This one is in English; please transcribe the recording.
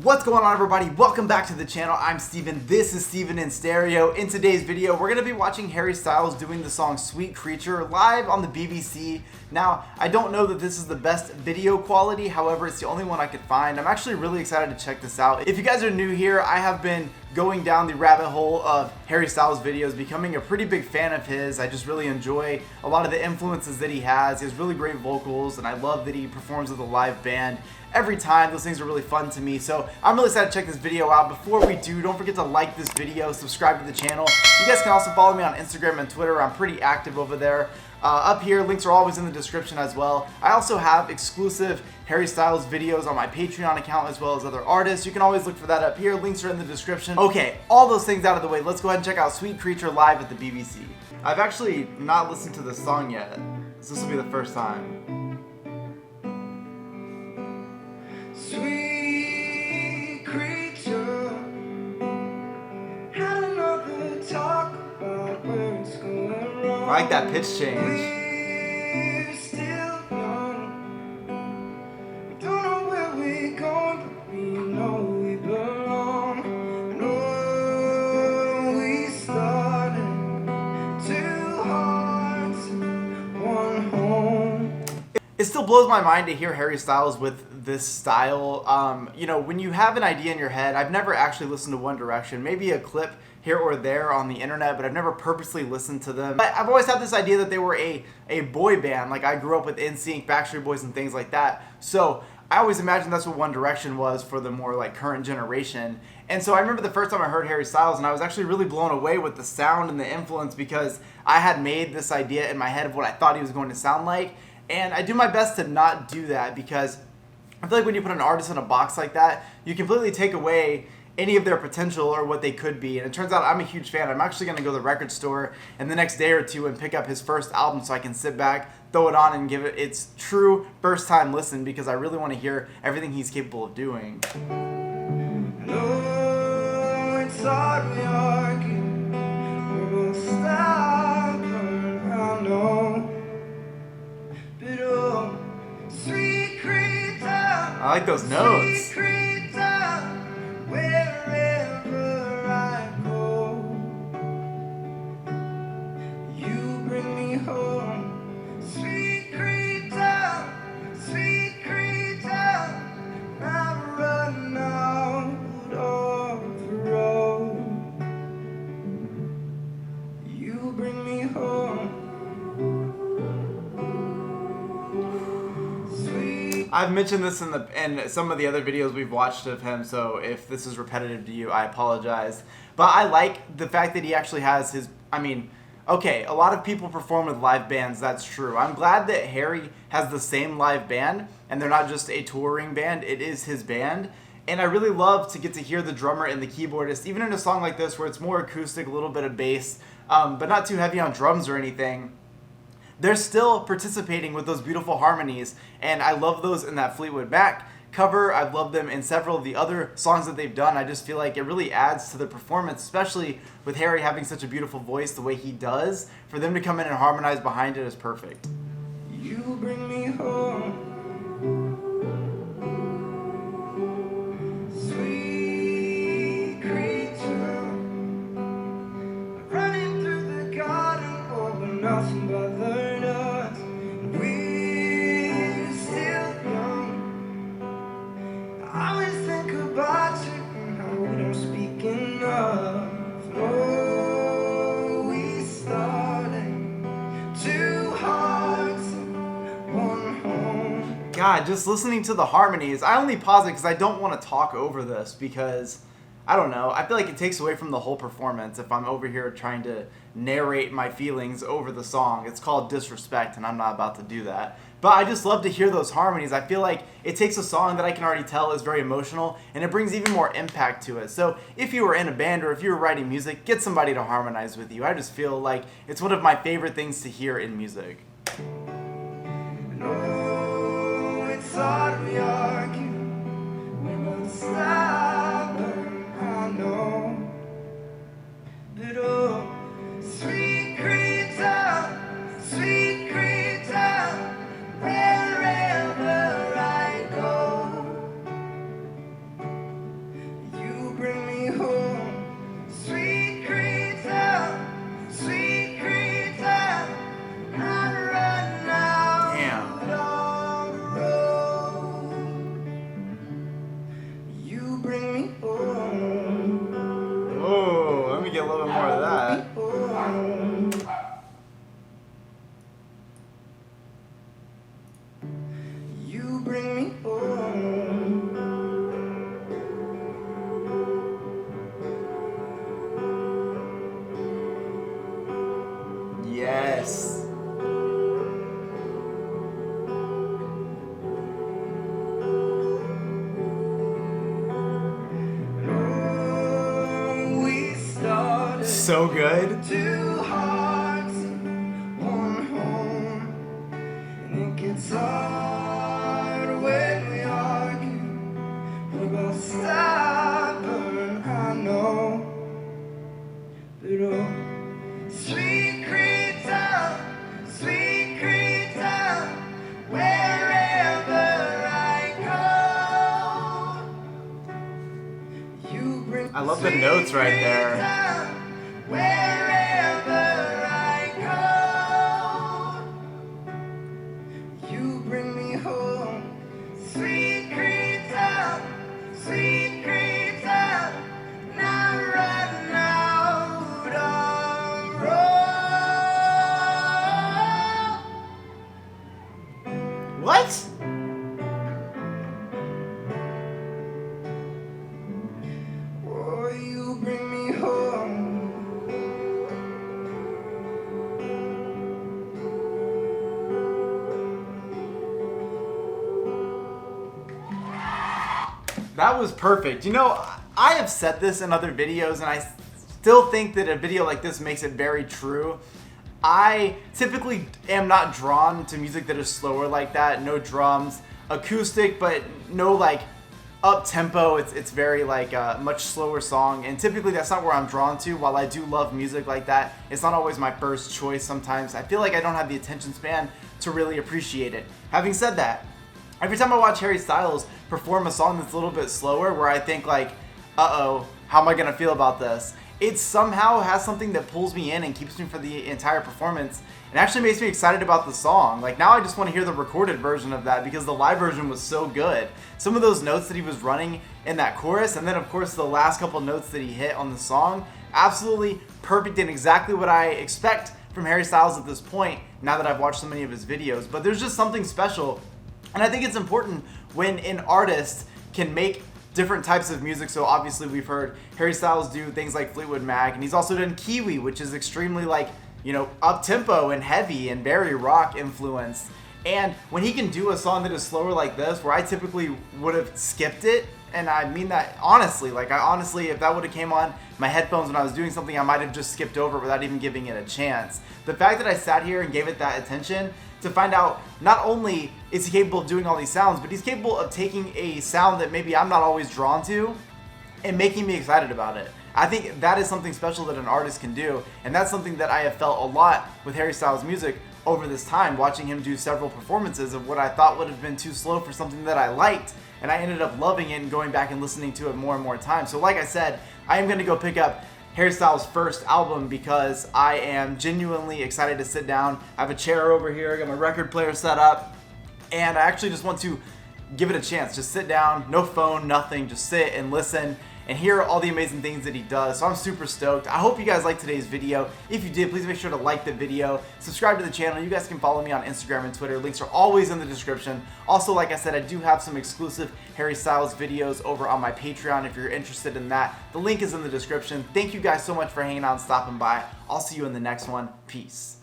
What's going on, everybody? Welcome back to the channel. I'm Steven. This is Steven in Stereo. In today's video, we're going to be watching Harry Styles doing the song Sweet Creature live on the BBC. Now, I don't know that this is the best video quality, however, it's the only one I could find. I'm actually really excited to check this out. If you guys are new here, I have been going down the rabbit hole of Harry Styles videos, becoming a pretty big fan of his. I just really enjoy a lot of the influences that he has. He has really great vocals, and I love that he performs with a live band every time. Those things are really fun to me, so I'm really excited to check this video out. Before we do, don't forget to like this video, subscribe to the channel. You guys can also follow me on Instagram and Twitter. I'm pretty active over there. Up here, links are always in the description as well. I also have exclusive Harry Styles videos on my Patreon account as well as other artists. You can always look for that up here. Links are in the description. Okay, all those things out of the way, let's go ahead and check out Sweet Creature live at the BBC. I've actually not listened to this song yet, so this will be the first time. Sweet creature, had another talk about where it's going wrong. I like that pitch change. We're still young, we don't know where we're going, but we know we belong. And oh, we started two hearts, one home. It still blows my mind to hear Harry Styles with this style. You know, when you have an idea in your head, I've never actually listened to One Direction, maybe a clip here or there on the internet, but I've never purposely listened to them. I've always had this idea that they were a boy band. Like, I grew up with NSYNC, Backstreet Boys, and things like that. So I always imagined that's what One Direction was for the more like current generation. And so I remember the first time I heard Harry Styles, and I was actually really blown away with the sound and the influence, because I had made this idea in my head of what I thought he was going to sound like. And I do my best to not do that, because I feel like when you put an artist in a box like that, you completely take away any of their potential or what they could be. And it turns out I'm a huge fan. I'm actually going to go to the record store in the next day or two and pick up his first album so I can sit back, throw it on, and give it its true first time listen, because I really want to hear everything he's capable of doing. No, it's hard we argue, we both stubborn, I know. But oh, sweet creature, I like those notes. sweet creature, wherever I go, you bring me home. Sweet creature, I run out of the road, you bring me home. I've mentioned this in some of the other videos we've watched of him, so if this is repetitive to you, I apologize. But I like the fact that he actually has his, okay, a lot of people perform with live bands, that's true. I'm glad that Harry has the same live band, and they're not just a touring band, it is his band. And I really love to get to hear the drummer and the keyboardist, even in a song like this where it's more acoustic, a little bit of bass, but not too heavy on drums or anything. They're still participating with those beautiful harmonies, and I love those in that Fleetwood Mac cover. I've loved them in several of the other songs that they've done. I just feel like it really adds to the performance, especially with Harry having such a beautiful voice the way he does. For them to come in and harmonize behind it is perfect. You bring me home. Sweet creature, running through the garden over nothing bothered us. We're still young. I always think about you and how we don't speak enough. Oh, we started two hearts, one home. God, just listening to the harmonies, I only pause it because I don't want to talk over this, because I don't know, I feel like it takes away from the whole performance if I'm over here trying to narrate my feelings over the song. It's called disrespect, and I'm not about to do that. But I just love to hear those harmonies. I feel like it takes a song that I can already tell is very emotional, and it brings even more impact to it. So if you were in a band or if you were writing music, get somebody to harmonize with you. I just feel like it's one of my favorite things to hear in music. No, it's hard we argue, we both stubborn, I know. But oh, sweet creature, wherever I go, home. You bring me home. Yes. So good. Two hearts, one home, and it gets hard when we argue. We're both stubborn, I know, but oh, sweet creature, wherever I go, you bring. I love the notes right there. Wherever I go, you bring me home. Sweet creature, now run out on road. What? Oh, you bring me home. That was perfect. You know, I have said this in other videos, and I still think that a video like this makes it very true. I typically am not drawn to music that is slower like that. No drums, acoustic, but no like up tempo. It's very like a much slower song, and typically that's not where I'm drawn to. While I do love music like that, it's not always my first choice. Sometimes I feel like I don't have the attention span to really appreciate it. Having said that, every time I watch Harry Styles perform a song that's a little bit slower, where I think like, uh-oh, how am I gonna feel about this? It somehow has something that pulls me in and keeps me for the entire performance, and actually makes me excited about the song. Like now I just want to hear the recorded version of that because the live version was so good. Some of those notes that he was running in that chorus, and then of course the last couple notes that he hit on the song, absolutely perfect and exactly what I expect from Harry Styles at this point, now that I've watched so many of his videos. But there's just something special. And I think it's important when an artist can make different types of music. So obviously we've heard Harry Styles do things like Fleetwood Mac, and he's also done Kiwi, which is extremely like, you know, up-tempo and heavy and very rock influenced. And when he can do a song that is slower like this, where I typically would have skipped it, and I mean that honestly, like I honestly, if that would have came on my headphones when I was doing something, I might have just skipped over without even giving it a chance. The fact that I sat here and gave it that attention to find out not only is he capable of doing all these sounds, but he's capable of taking a sound that maybe I'm not always drawn to and making me excited about it. I think that is something special that an artist can do, and that's something that I have felt a lot with Harry Styles' music over this time, watching him do several performances of what I thought would have been too slow for something that I liked, and I ended up loving it and going back and listening to it more and more times. So like I said, I am going to go pick up Harry Styles' first album because I am genuinely excited to sit down. I have a chair over here, I got my record player set up, and I actually just want to give it a chance. Just sit down, no phone, nothing, just sit and listen and hear all the amazing things that he does. So I'm super stoked. I hope you guys liked today's video. If you did, please make sure to like the video, subscribe to the channel. You guys can follow me on Instagram and Twitter. Links are always in the description. Also, like I said, I do have some exclusive Harry Styles videos over on my Patreon if you're interested in that. The link is in the description. Thank you guys so much for hanging out and stopping by. I'll see you in the next one. Peace.